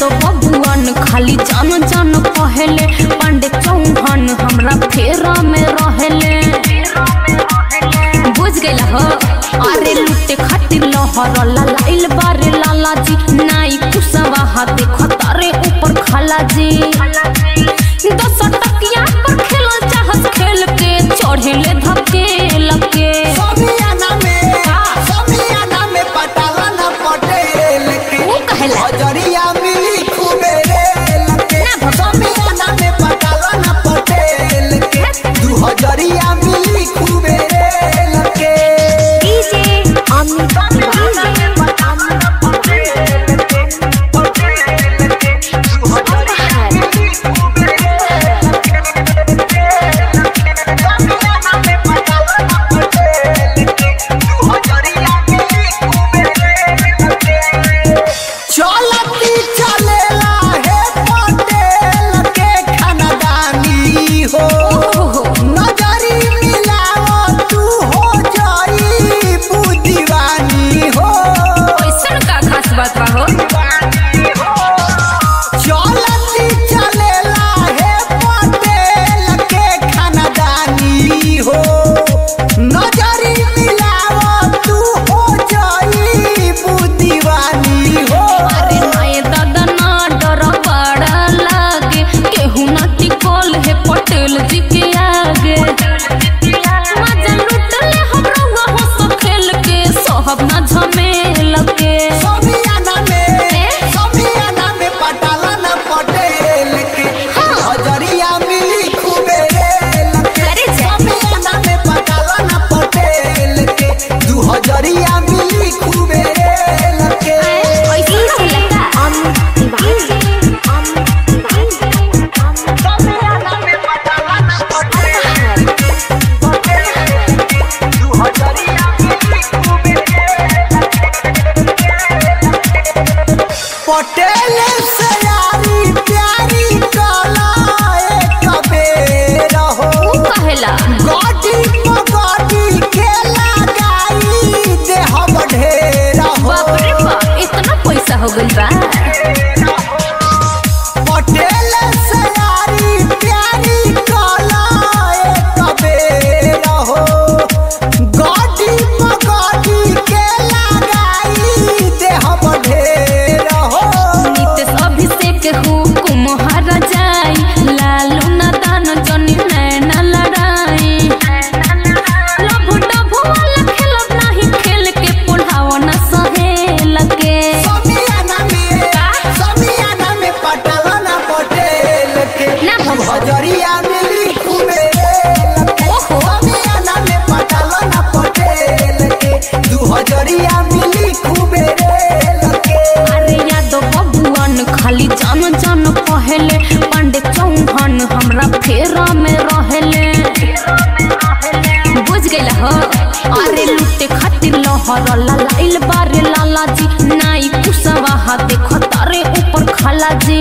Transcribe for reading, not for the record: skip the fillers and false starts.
खाली जान जान पहले पांडे चौहान हमरा फेरा में रहले बुझ गइल हो। अरे लुटे खातिर लहर लाइल बारे लाला जी नाई कुसवा हाथ खतरे ऊपर खाला जी 10 टकिया पर खेलल चाहत खेल के चढ़ेले धक्के लगे समियाना में पटाला ना पटेल के वो कहला हजरिया मिली खूबे रे लगे समियाना में पटाला ना पटेल के 2000 मिली खूबे रे लगे डीजे अमित पटेल से यारी प्यारी कला एक बेर हो कहला गाड़ी पगाड़ी के लगाई दे हम ढेर हो। बाप रे बाप इतना पैसा हो गइल बा। पटेल से यारी प्यारी कला एक बेर हो गाड़ी पगाड़ी के लगाई दे हम ढेर हो। अभिषेक हुकुम हर जाई लालू ना दान जनी नैना लड़ाई लभु डभु वाला खेलब नहीं खेल के पुढ़ाव न सहेल के समियाना में पटाला ना पटेल के हजरिया मिली खूबे समियाना में पटाला ना पटेल के 2000 मिली खूबे रे लगे। अरे यादव बबुआन खाली जान जान पहले पांडे चौहान हमरा फेरा में रहले बुझ गइल हो। अरे लुटे खातिर लहर लाइल बारे लाला जी नाई कुसवा हाथ खतरे ऊपर खाला जी